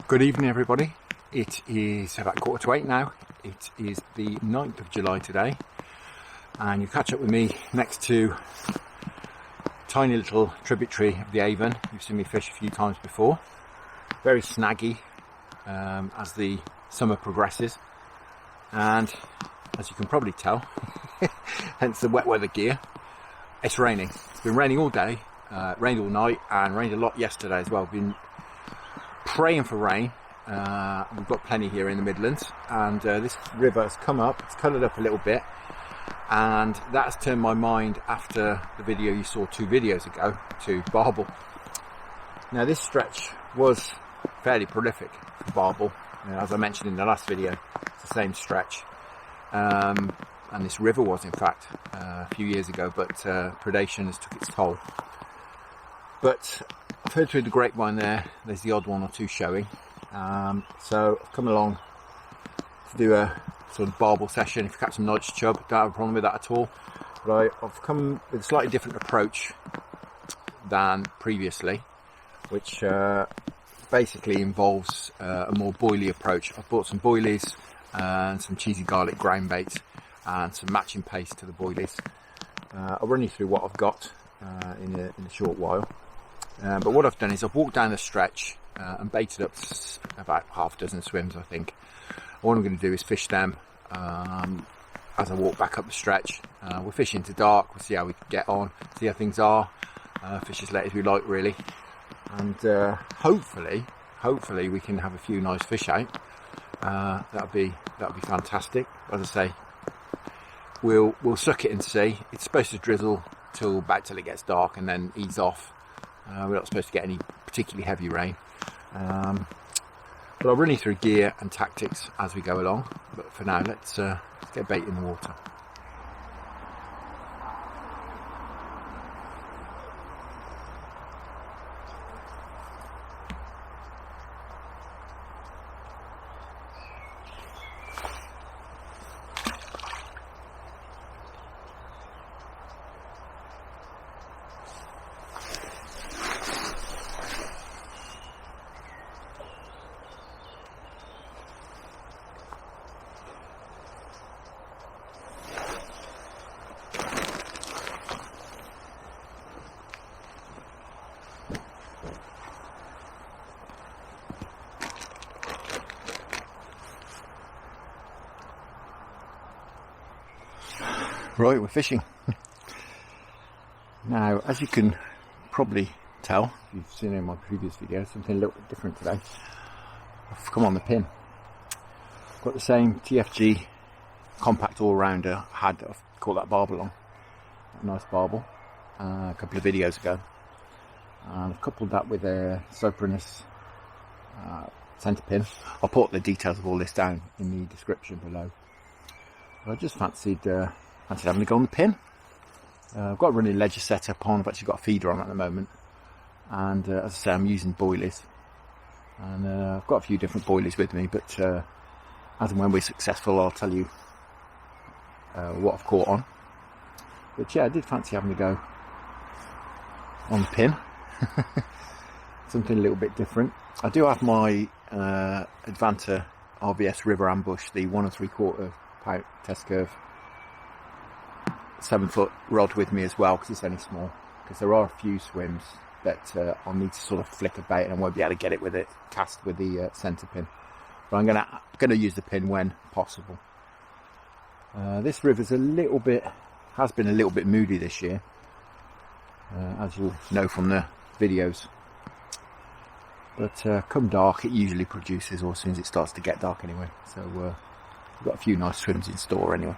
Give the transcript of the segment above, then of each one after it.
Good evening everybody. It is about 7:45 now. It is the 9th of July today, and you catch up with me next to tiny little tributary of the Avon. You've seen me fish a few times before. Very snaggy as the summer progresses, and as you can probably tell, hence the wet weather gear, it's raining. It's been raining all day, rained all night, and rained a lot yesterday as well. Been praying for rain. We've got plenty here in the Midlands, and this river has come up, it's coloured up a little bit, and that's turned my mind after the video you saw 2 videos ago to barbel. Now this stretch was fairly prolific for barbel, as I mentioned in the last video. It's the same stretch, and this river was in fact a few years ago, but predation has took its toll. But I've heard through the grapevine there's the odd 1 or 2 showing. So I've come along to do a sort of barbel session. If you catch some nice chub, don't have a problem with that at all. But I've come with a slightly different approach than previously, which basically involves a more boilie approach. I've bought some boilies and some cheesy garlic ground bait and some matching paste to the boilies. I'll run you through what I've got in a short while. But what I've done is I've walked down the stretch and baited up about half a dozen swims, I think. What I'm going to do is fish them as I walk back up the stretch. We'll fish into dark, we'll see how we get on, see how things are, fish as late as we like really, and hopefully we can have a few nice fish out. That'll be fantastic. As I say, we'll suck it and see. It's supposed to drizzle till it gets dark and then ease off. We're not supposed to get any particularly heavy rain, but I'll run you through gear and tactics as we go along. But for now, let's get bait in the water. Right, we're fishing. Now, as you can probably tell, if you've seen in my previous video, something a little bit different today. I've come on the pin. I've got the same TFG Compact All Rounder I've caught that barbel on. A nice barbel a couple of videos ago. And I've coupled that with a Cyprinus Centrepin. I'll put the details of all this down in the description below. But I just fancied having a go on the pin. I've got a running ledger set up on. I've actually got a feeder on at the moment, and as I say, I'm using boilies, and I've got a few different boilies with me, but as and when we're successful, I'll tell you what I've caught on. But yeah, I did fancy having a go on the pin. Something a little bit different. I do have my Advanta RVS River Ambush, the 1 3/4 pout test curve 7-foot rod with me as well, because it's only small, because there are a few swims that I'll need to sort of flick a bait and I won't be able to get it with it cast with the Centrepin, but I'm gonna use the pin when possible. This river's has been a little bit moody this year, as you'll know from the videos, but come dark it usually produces, or as soon as it starts to get dark anyway, so we've got a few nice swims in store anyway.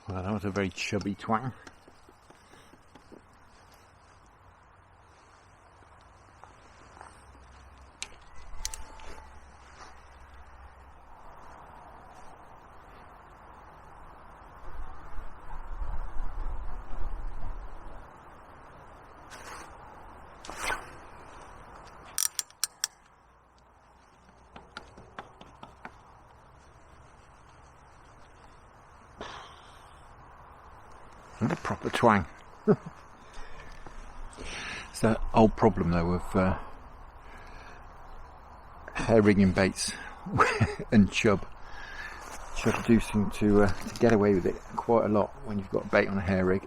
Well, that was a very chubby twang. And a proper twang. It's that old problem though of hair rigging baits and chub. Chub do seem to get away with it quite a lot when you've got a bait on a hair rig.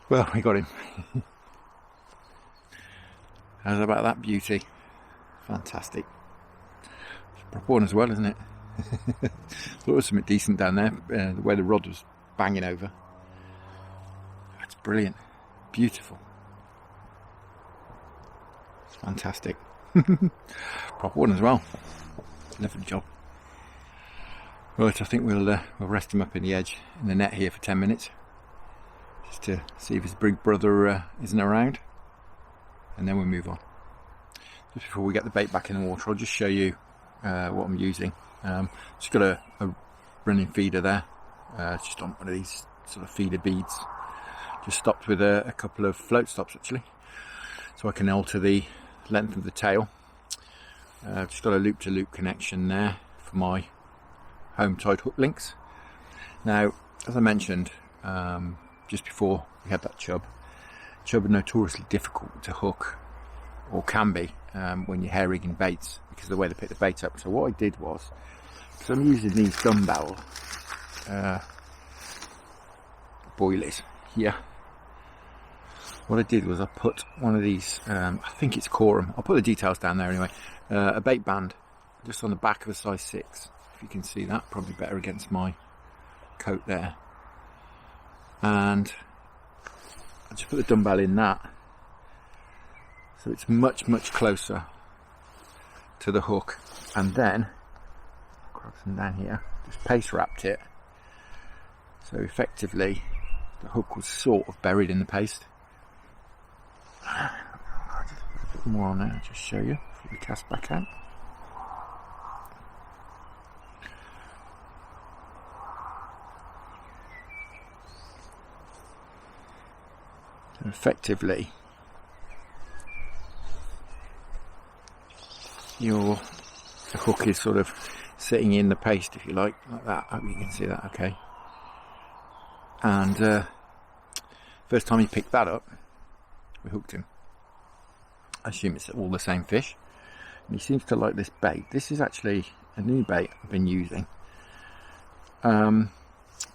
Well, we got him. How's about that beauty? Fantastic. It's a proper one as well, isn't it? Thought there was something decent down there, the way the rod was banging over. That's brilliant. Beautiful. It's fantastic. Proper one as well. Lovely job. Right, I think we'll rest him up in the edge in the net here for 10 minutes. Just to see if his big brother isn't around, and then we'll move on. Just before we get the bait back in the water, I'll just show you what I'm using. Just got a running feeder there, just on one of these sort of feeder beads. Just stopped with a couple of float stops actually, so I can alter the length of the tail. Just got a loop-to-loop connection there for my home tied hook links. Now, as I mentioned, just before we had that chub are notoriously difficult to hook, or can be, when you're hair rigging baits, because of the way they pick the bait up. So what I did was, because I'm using these Dumbells boilies here, what I did was I put one of these, I think it's Korum, I'll put the details down there anyway, a bait band just on the back of a size 6, if you can see that, probably better against my coat there. And I just put the dumbbell in that, so it's much closer to the hook, and then grab some down here, just paste wrapped it, so effectively the hook was sort of buried in the paste. A bit more on there, I'll just show you before we cast back out. Effectively, the hook is sort of sitting in the paste, if you like that. I hope you can see that okay. And first time he picked that up, we hooked him. I assume it's all the same fish, and he seems to like this bait. This is actually a new bait I've been using.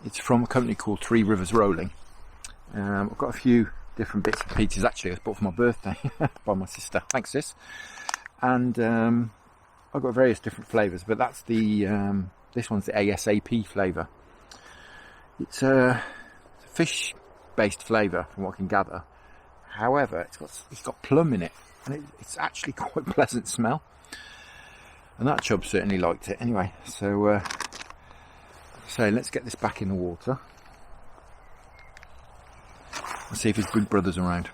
It's from a company called Three Rivers Rolling. I've got a few different bits and pieces. Actually I was bought for my birthday by my sister, thanks sis. And I've got various different flavours, but that's the this one's the ASAP flavour. It's a fish based flavour from what I can gather. However, it's got plum in it, and it's actually quite a pleasant smell, and that chub certainly liked it anyway. So let's get this back in the water and see if his big brother's around.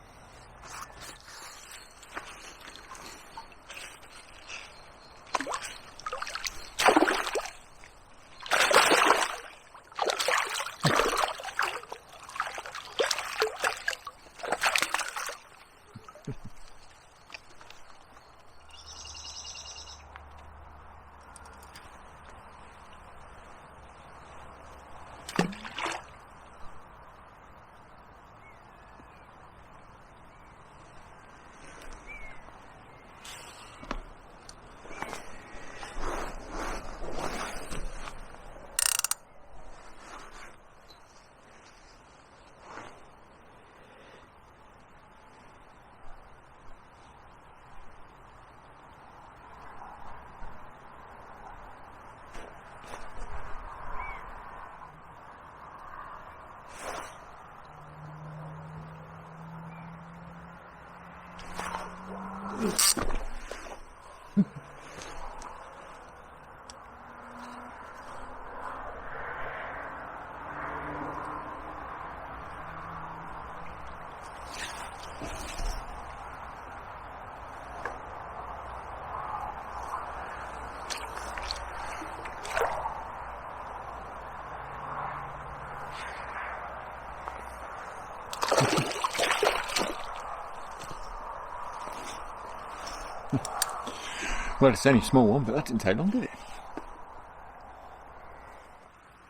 Well, it's only a small one, but that didn't take long, did it?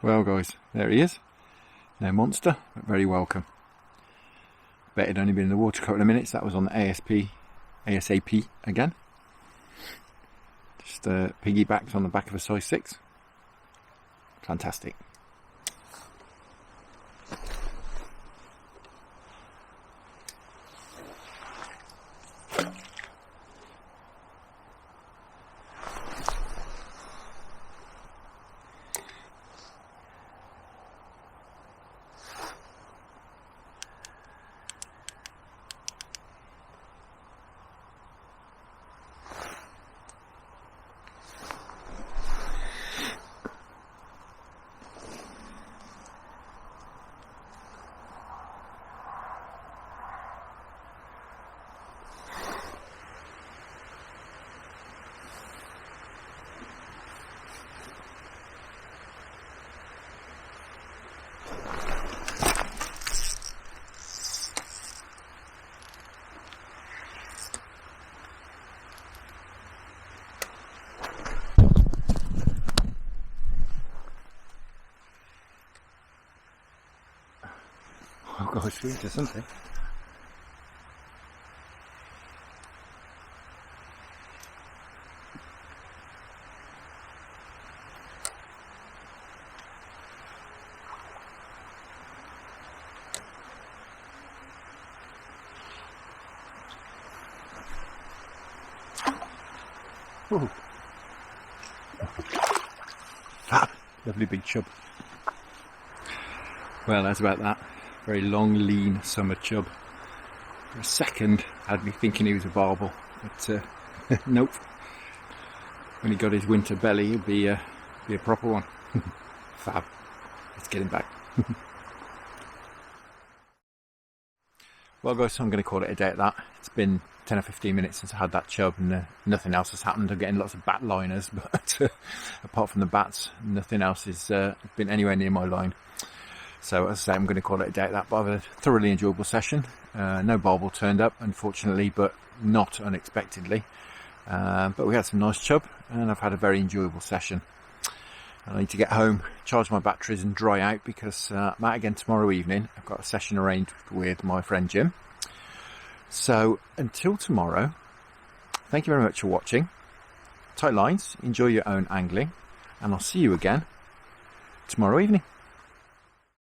Well, guys, there he is. No monster, but very welcome. Bet it'd only been in the water a couple of minutes. That was on the ASAP again. Just piggybacked on the back of a size 6. Fantastic. Oh God, it's sweet or something. Ooh. Fab. Lovely big chub. Well, that's about that. Very long, lean summer chub. For a second, I had me thinking he was a barbel, but nope. When he got his winter belly, he'd be a proper one. Fab. Let's get him back. Well, guys, I'm going to call it a day at that. It's been 10 or 15 minutes since I had that chub, and nothing else has happened. I'm getting lots of bat liners, but apart from the bats, nothing else has been anywhere near my line. So as I say, I'm going to call it a day at that, but I've had a thoroughly enjoyable session. No barbel turned up, unfortunately, but not unexpectedly. But we had some nice chub, and I've had a very enjoyable session. I need to get home, charge my batteries and dry out, because I'm out again tomorrow evening. I've got a session arranged with my friend Jim. So until tomorrow, thank you very much for watching. Tight lines, enjoy your own angling, and I'll see you again tomorrow evening.